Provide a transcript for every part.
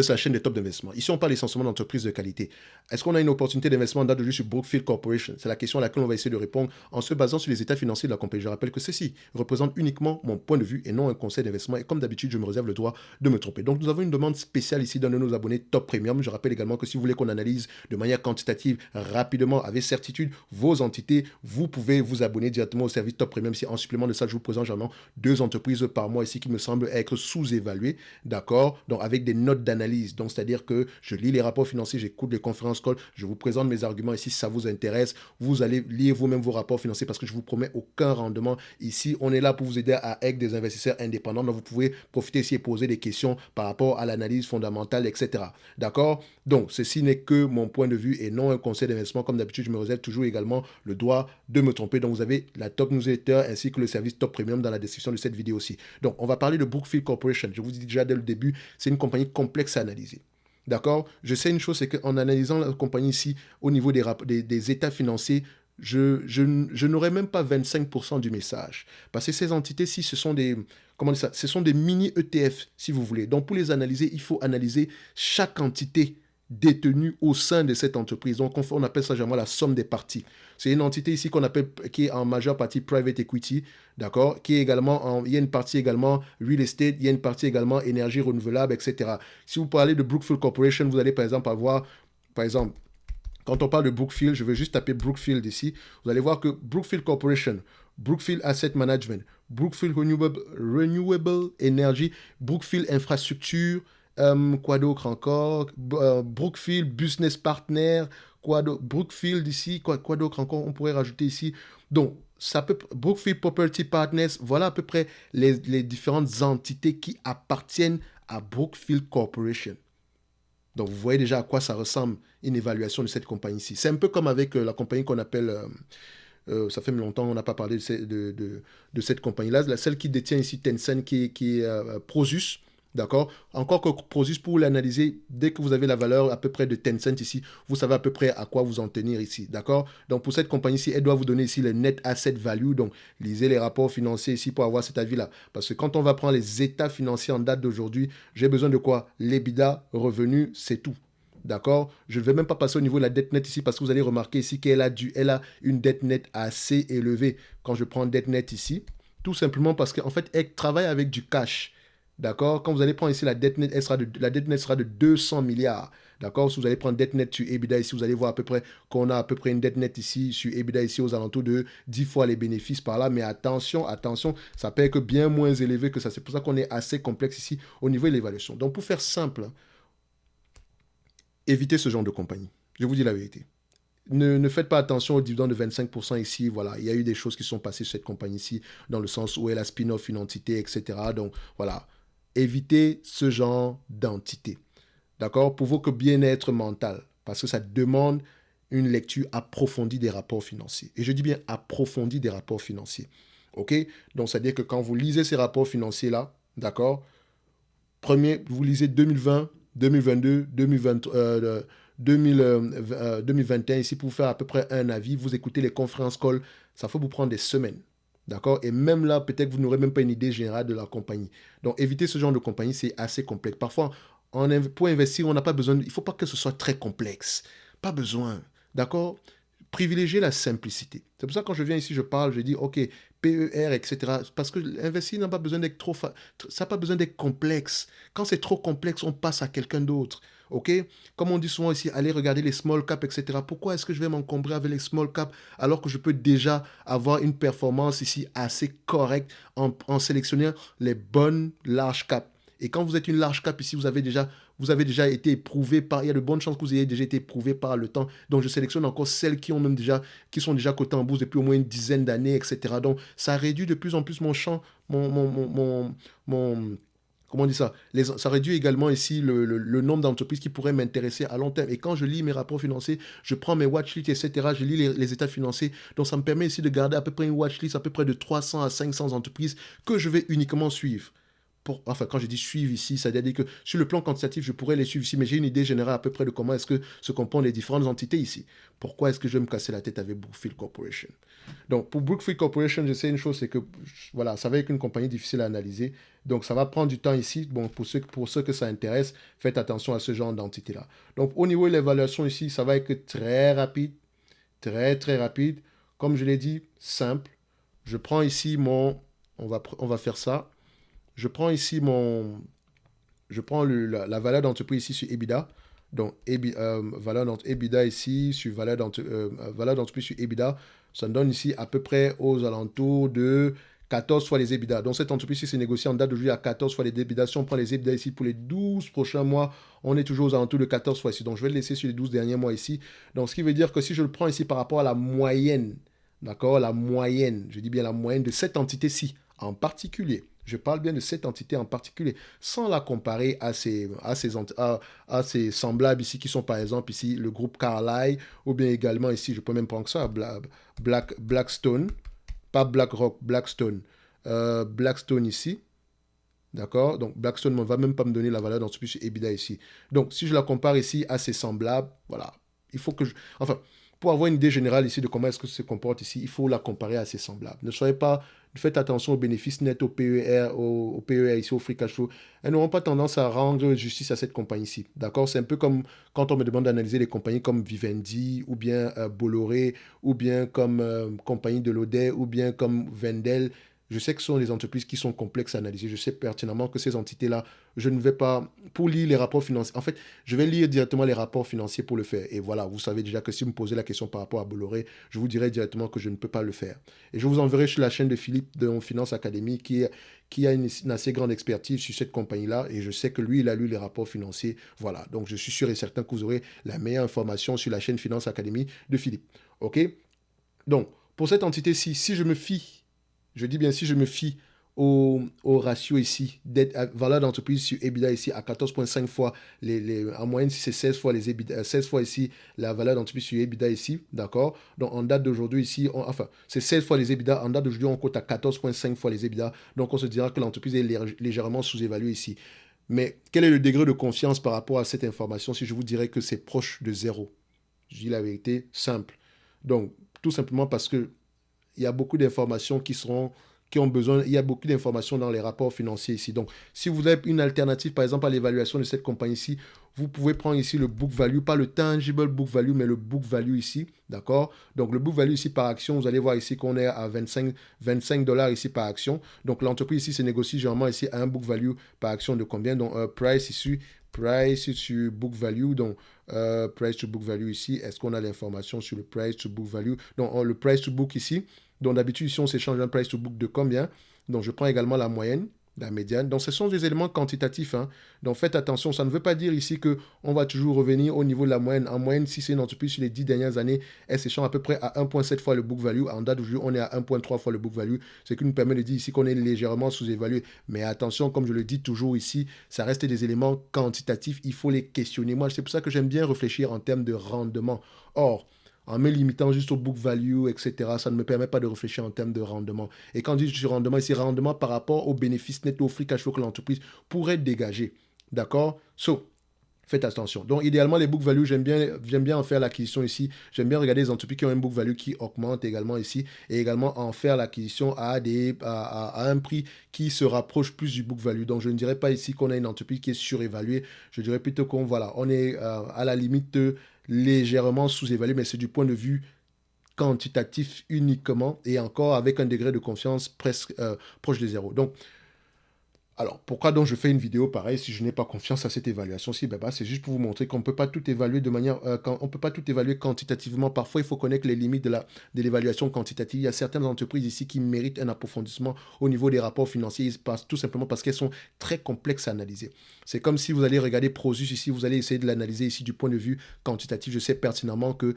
C'est la chaîne des top d'investissement. Ici, on parle essentiellement d'entreprises de qualité. Est-ce qu'on a une opportunité d'investissement en date d'aujourd'hui sur Brookfield Corporation? C'est la question à laquelle on va essayer de répondre en se basant sur les états financiers de la compagnie. Je rappelle que ceci représente uniquement mon point de vue et non un conseil d'investissement. Et comme d'habitude, je me réserve le droit de me tromper. Donc, nous avons une demande spéciale ici d'un de nos abonnés Top Premium. Je rappelle également que si vous voulez qu'on analyse de manière quantitative, rapidement, avec certitude, vos entités, vous pouvez vous abonner directement au service Top Premium. Si en supplément de ça, je vous présente généralement 2 entreprises par mois ici qui me semblent être sous-évaluées. D'accord? Donc, avec des notes d'analyse. Donc, c'est-à-dire que je lis les rapports financiers, j'écoute les conférences calls, je vous présente mes arguments ici si ça vous intéresse. Vous allez lire vous-même vos rapports financiers parce que je vous promets aucun rendement. Ici, on est là pour vous aider à être des investisseurs indépendants. Donc, vous pouvez profiter ici et poser des questions par rapport à l'analyse fondamentale, etc. D'accord? Donc, ceci n'est que mon point de vue et non un conseil d'investissement. Comme d'habitude, je me réserve toujours également le droit de me tromper. Donc, vous avez la Top Newsletter ainsi que le service Top Premium dans la description de cette vidéo aussi. Donc, on va parler de Brookfield Corporation. Je vous dis déjà dès le début, c'est une compagnie complexe à analyser. D'accord? Je sais une chose, c'est qu'en analysant la compagnie ici, au niveau des états financiers, je n'aurai même pas 25% du message. Parce que ces entités-ci, ce sont des, comment dire ça, ce sont des mini ETF, si vous voulez. Donc, pour les analyser, il faut analyser chaque entité détenue au sein de cette entreprise. Donc, on appelle ça généralement la somme des parties. C'est une entité ici qu'on appelle, qui est en majeure partie private equity, d'accord, qui est également, il y a une partie également real estate, il y a une partie également énergie renouvelable, etc. Si vous parlez de Brookfield Corporation, vous allez par exemple avoir, par exemple, quand on parle de Brookfield, je vais juste taper Brookfield ici. Vous allez voir que Brookfield Corporation, Brookfield Asset Management, Brookfield Renewable Energy, Brookfield Infrastructure, quoi d'autre encore, Brookfield Business Partner, quoi d'autre, Brookfield ici, quoi d'autre encore, on pourrait rajouter ici. Donc, ça peut, Brookfield Property Partners, voilà à peu près les différentes entités qui appartiennent à Brookfield Corporation. Donc, vous voyez déjà à quoi ça ressemble une évaluation de cette compagnie-ci. C'est un peu comme avec la compagnie qu'on appelle, ça fait longtemps qu'on n'a pas parlé de cette compagnie-là, celle qui détient ici Tencent, qui est Prosus. D'accord? Encore que Prosus, pour l'analyser, dès que vous avez la valeur à peu près de Tencent ici, vous savez à peu près à quoi vous en tenir ici. D'accord? Donc, pour cette compagnie-ci, elle doit vous donner ici le net asset value. Donc, lisez les rapports financiers ici pour avoir cet avis-là. Parce que quand on va prendre les états financiers en date d'aujourd'hui, j'ai besoin de quoi? L'EBITDA, revenu, c'est tout. D'accord? Je ne vais même pas passer au niveau de la dette nette ici parce que vous allez remarquer ici qu'elle a une dette nette assez élevée. Quand je prends dette nette ici, tout simplement parce qu'en fait, elle travaille avec du cash. D'accord? Quand vous allez prendre ici la dette nette, la dette nette sera de 200 milliards. D'accord? Si vous allez prendre dette nette sur EBITDA ici, vous allez voir à peu près qu'on a à peu près une dette nette ici sur EBITDA ici aux alentours de 10 fois les bénéfices par là. Mais attention, attention, ça peut être bien moins élevé que ça. C'est pour ça qu'on est assez complexe ici au niveau de l'évaluation. Donc pour faire simple, évitez ce genre de compagnie. Je vous dis la vérité. Ne faites pas attention aux dividendes de 25% ici. Voilà, il y a eu des choses qui sont passées sur cette compagnie-ci, dans le sens où elle a spin-off une entité, etc. Donc voilà, évitez ce genre d'entité. D'accord? Pour votre bien-être mental. Parce que ça demande une lecture approfondie des rapports financiers. Et je dis bien approfondie des rapports financiers. OK? Donc, c'est-à-dire que quand vous lisez ces rapports financiers-là, d'accord? Premier, vous lisez 2020, 2022, 2021 ici pour vous faire à peu près un avis. Vous écoutez les conférences calls, ça faut vous prendre des semaines. D'accord? Et même là, peut-être que vous n'aurez même pas une idée générale de la compagnie. Donc, éviter ce genre de compagnie, c'est assez complexe. Parfois, pour investir, on n'a pas besoin, il ne faut pas que ce soit très complexe. Pas besoin. D'accord? Privilégier la simplicité. C'est pour ça que quand je viens ici, je parle, je dis, OK, PER, etc. Parce que l'investir n'a pas besoin d'être ça n'a pas besoin d'être complexe. Quand c'est trop complexe, on passe à quelqu'un d'autre. OK? Comme on dit souvent ici, allez regarder les small caps, etc. Pourquoi est-ce que je vais m'encombrer avec les small caps alors que je peux déjà avoir une performance ici assez correcte en sélectionnant les bonnes large caps? Et quand vous êtes une large cap ici, vous avez déjà été éprouvé par, il y a de bonnes chances que vous ayez déjà été éprouvé par le temps. Donc, je sélectionne encore celles qui sont déjà cotées en bourse depuis au moins une dizaine d'années, etc. Donc, ça réduit de plus en plus mon champ, comment on dit ça? Ça réduit également ici le nombre d'entreprises qui pourraient m'intéresser à long terme. Et quand je lis mes rapports financiers, je prends mes watchlists, etc. Je lis les états financiers. Donc, ça me permet ici de garder à peu près une watchlist à peu près de 300 à 500 entreprises que je vais uniquement suivre. enfin, quand je dis suivre ici, c'est-à-dire que sur le plan quantitatif, je pourrais les suivre ici, mais j'ai une idée générale à peu près de comment est-ce que se comportent les différentes entités ici. Pourquoi est-ce que je vais me casser la tête avec Brookfield Corporation? Donc, pour Brookfield Corporation, je sais une chose, c'est que, voilà, ça va être une compagnie difficile à analyser. Donc, ça va prendre du temps ici. Bon, pour ceux que ça intéresse, faites attention à ce genre d'entité-là. Donc, au niveau de l'évaluation ici, ça va être très rapide, très, très rapide. Comme je l'ai dit, simple. Je prends ici on va faire ça. Je prends ici je prends la valeur d'entreprise ici sur EBITDA. Donc, valeur d'EBITDA ici, sur valeur d'entreprise sur EBITDA, ça me donne ici à peu près aux alentours de 14 fois les EBITDA. Donc, cette entreprise ici s'est négociée en date d'aujourd'hui à 14 fois les EBITDA. Si on prend les EBITDA ici pour les 12 prochains mois, on est toujours aux alentours de 14 fois ici. Donc, je vais le laisser sur les 12 derniers mois ici. Donc, ce qui veut dire que si je le prends ici par rapport à la moyenne, d'accord, la moyenne, je dis bien la moyenne de cette entité-ci en particulier, je parle bien de cette entité en particulier, sans la comparer à ses semblables ici, qui sont par exemple ici le groupe Carlyle, ou bien également ici, je peux même prendre ça, Blackstone, pas BlackRock, Blackstone. Blackstone ici, d'accord? Donc Blackstone ne va même pas me donner la valeur d'entreprise sur EBITDA ici. Donc si je la compare ici à ses semblables, voilà, il faut que je... Enfin, pour avoir une idée générale ici de comment est-ce que ça se comporte ici, il faut la comparer à ses semblables. Ne soyez pas... Faites attention aux bénéfices nets, au PER, au PER ici, au free cash flow. Elles n'auront pas tendance à rendre justice à cette compagnie-ci. D'accord? C'est un peu comme quand on me demande d'analyser les compagnies comme Vivendi, ou bien Bolloré, ou bien comme compagnie de l'Odet, ou bien comme Wendel. Je sais que ce sont des entreprises qui sont complexes à analyser. Je sais pertinemment que ces entités-là, je ne vais pas, pour lire les rapports financiers, en fait, je vais lire directement les rapports financiers pour le faire. Et voilà, vous savez déjà que si vous me posez la question par rapport à Bolloré, je vous dirai directement que je ne peux pas le faire. Et je vous enverrai sur la chaîne de Philippe de Finance Academy qui a une assez grande expertise sur cette compagnie-là. Et je sais que lui, il a lu les rapports financiers. Voilà, donc je suis sûr et certain que vous aurez la meilleure information sur la chaîne Finance Academy de Philippe. OK? Donc, pour cette entité-ci, si je me fie, je dis bien si je me fie au ratio ici, valeur d'entreprise sur EBITDA ici à 14,5 fois, en moyenne si c'est 16 fois, 16 fois ici la valeur d'entreprise sur EBITDA ici, d'accord? Donc en date d'aujourd'hui ici, enfin c'est 16 fois les EBITDA, en date d'aujourd'hui on cote à 14,5 fois les EBITDA, donc on se dira que l'entreprise est légèrement sous-évaluée ici. Mais quel est le degré de confiance par rapport à cette information si je vous dirais que c'est proche de zéro? Je dis la vérité, simple. Donc tout simplement parce que il y a beaucoup d'informations qui ont besoin, il y a beaucoup d'informations dans les rapports financiers ici. Donc, si vous avez une alternative, par exemple, à l'évaluation de cette compagnie-ci, vous pouvez prendre ici le book value, pas le tangible book value, mais le book value ici, d'accord? Donc, le book value ici par action, vous allez voir ici qu'on est à 25 dollars ici par action. Donc, l'entreprise ici se négocie généralement ici à un book value par action de combien? Donc, price ici, price sur book value, donc price to book value ici, est-ce qu'on a l'information sur le price to book value? Donc, le price to book ici, donc d'habitude, ici, on s'échange un price to book de combien? Donc, je prends également la moyenne, la médiane. Donc, ce sont des éléments quantitatifs. Hein. Donc, faites attention. Ça ne veut pas dire ici qu'on va toujours revenir au niveau de la moyenne. En moyenne, si c'est une entreprise sur les 10 dernières années, elle s'échange à peu près à 1,7 fois le book value. En date d'aujourd'hui, on est à 1,3 fois le book value. Ce qui nous permet de dire ici qu'on est légèrement sous-évalué. Mais attention, comme je le dis toujours ici, ça reste des éléments quantitatifs. Il faut les questionner. Moi, c'est pour ça que j'aime bien réfléchir en termes de rendement. Or, en me limitant juste au book value, etc., ça ne me permet pas de réfléchir en termes de rendement. Et quand je dis rendement, c'est rendement par rapport aux bénéfices nets, au free cash flow que l'entreprise pourrait dégager. D'accord? Faites attention. Donc, idéalement, les book value, j'aime bien en faire l'acquisition ici. J'aime bien regarder les entreprises qui ont un book value qui augmente également ici. Et également en faire l'acquisition à un prix qui se rapproche plus du book value. Donc, je ne dirais pas ici qu'on a une entreprise qui est surévaluée. Je dirais plutôt on est à la limite légèrement sous-évalué, mais c'est du point de vue quantitatif uniquement et encore avec un degré de confiance presque proche de zéro. Donc, alors, pourquoi donc je fais une vidéo pareille si je n'ai pas confiance à cette évaluation-ci? C'est juste pour vous montrer qu'on ne peut pas tout évaluer on peut pas tout évaluer quantitativement. Parfois, il faut connaître les limites de l'évaluation quantitative. Il y a certaines entreprises ici qui méritent un approfondissement au niveau des rapports financiers, tout simplement parce qu'elles sont très complexes à analyser. C'est comme si vous allez regarder Prosus ici, vous allez essayer de l'analyser ici du point de vue quantitatif. Je sais pertinemment qu'il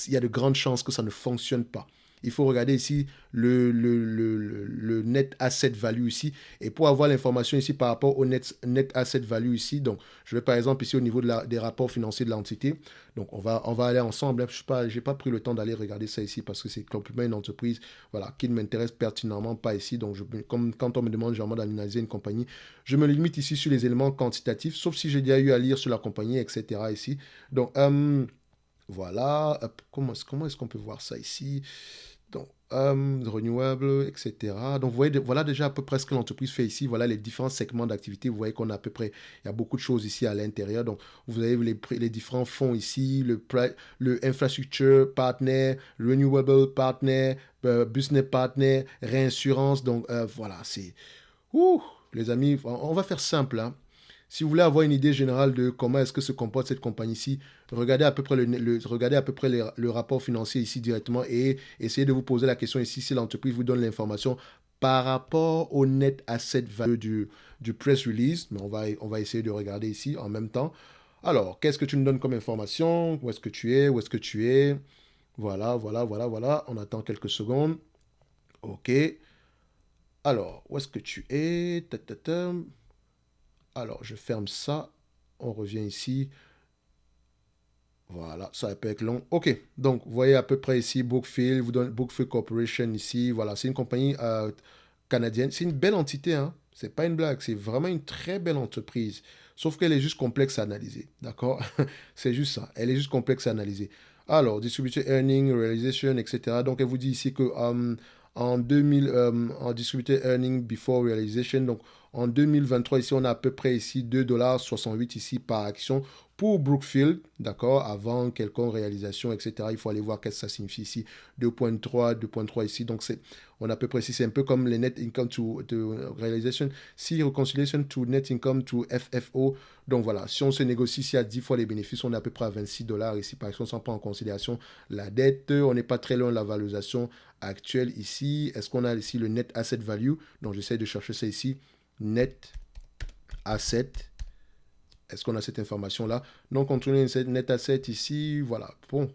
y a de grandes chances que ça ne fonctionne pas. il faut regarder ici le net asset value ici. Et pour avoir l'information ici par rapport au net asset value ici, donc je vais par exemple ici au niveau des rapports financiers de l'entité. Donc on va aller ensemble. Hein. Je n'ai pas pris le temps d'aller regarder ça ici parce que c'est complètement une entreprise voilà, qui ne m'intéresse pertinemment pas ici. Donc comme quand on me demande généralement d'analyser une compagnie, je me limite ici sur les éléments quantitatifs, sauf si j'ai déjà eu à lire sur la compagnie, etc. ici. Donc voilà, comment est-ce qu'on peut voir ça ici? Donc, renewable, etc. Donc, vous voyez, voilà déjà à peu près ce que l'entreprise fait ici. Voilà les différents segments d'activité. Vous voyez qu'on a à peu près, il y a beaucoup de choses ici à l'intérieur. Donc, vous avez les différents fonds ici, le infrastructure partner, renewable partner, business partner, réassurance. Donc, voilà, c'est... Ouh, les amis, on va faire simple, hein. Si vous voulez avoir une idée générale de comment est-ce que se comporte cette compagnie-ci, regardez à peu près regardez à peu près le rapport financier ici directement et essayez de vous poser la question ici si l'entreprise vous donne l'information par rapport au net asset value du press release. Mais on va essayer de regarder ici en même temps. Alors, qu'est-ce que tu nous donnes comme information? Où est-ce que tu es? Où est-ce que tu es? Voilà, voilà, voilà, voilà. On attend quelques secondes. OK. Alors, où est-ce que tu es? Alors, je ferme ça. On revient ici. Voilà, ça peut être long. OK, donc vous voyez à peu près ici Brookfield, vous donne Brookfield Corporation ici. Voilà, c'est une compagnie canadienne. C'est une belle entité, hein. C'est pas une blague, c'est vraiment une très belle entreprise. Sauf qu'elle est juste complexe à analyser, d'accord? C'est juste ça, elle est juste complexe à analyser. Alors, distributed earning, realization, etc. Donc, elle vous dit ici que en 2000, en distributed earning before realization, donc en 2023, ici, on a à peu près ici 2,68 $ ici par action pour Brookfield, d'accord, avant quelconque réalisation, etc. Il faut aller voir qu'est-ce que ça signifie ici. 2,3 ici. Donc, on a à peu près ici, c'est un peu comme les net income to realization. Si reconciliation to net income to FFO. Donc, voilà, si on se négocie ici à 10 fois les bénéfices, on est à peu près à 26 $ ici par action, sans prendre en considération la dette. On n'est pas très loin de la valorisation actuelle ici. Est-ce qu'on a ici le net asset value? Donc, j'essaie de chercher ça ici. Net asset. Est-ce qu'on a cette information-là? Non contrôlé net asset ici. Voilà. Bon,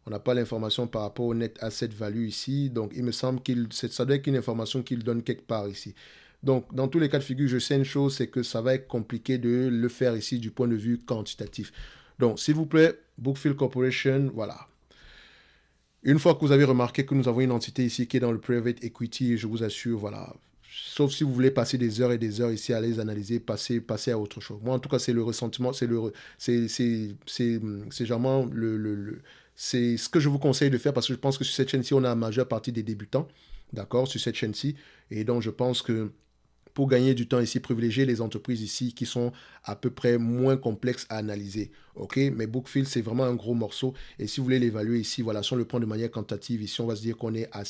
on n'a pas l'information par rapport au net asset value ici. Donc, il me semble ça doit être une information qu'il donne quelque part ici. Donc, dans tous les cas de figure, je sais une chose, c'est que ça va être compliqué de le faire ici du point de vue quantitatif. Donc, s'il vous plaît, Brookfield Corporation, voilà. Une fois que vous avez remarqué que nous avons une entité ici qui est dans le private equity, je vous assure, voilà, sauf si vous voulez passer des heures et des heures ici à les analyser, passer à autre chose. Moi, en tout cas, c'est le ressentiment, c'est généralement c'est ce que je vous conseille de faire parce que je pense que sur cette chaîne-ci, on a la majeure partie des débutants, d'accord, sur cette chaîne-ci. Et donc, je pense que pour gagner du temps ici, privilégier les entreprises ici qui sont à peu près moins complexes à analyser. OK, mais Brookfield, c'est vraiment un gros morceau. Et si vous voulez l'évaluer ici, voilà, si on le prend de manière quantitative, ici, on va se dire qu'on est à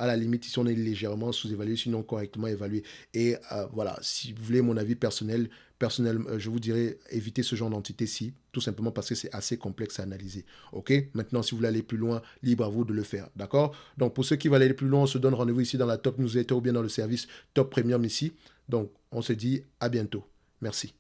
la limite, ici, on est légèrement sous-évalué, sinon correctement évalué. Et voilà, si vous voulez mon avis personnel, je vous dirais éviter ce genre d'entité-ci, tout simplement parce que c'est assez complexe à analyser. OK, maintenant, si vous voulez aller plus loin, libre à vous de le faire. D'accord? Donc, pour ceux qui veulent aller plus loin, on se donne rendez-vous ici dans la Top Newsletter ou bien dans le service Top Premium ici. Donc, on se dit à bientôt. Merci.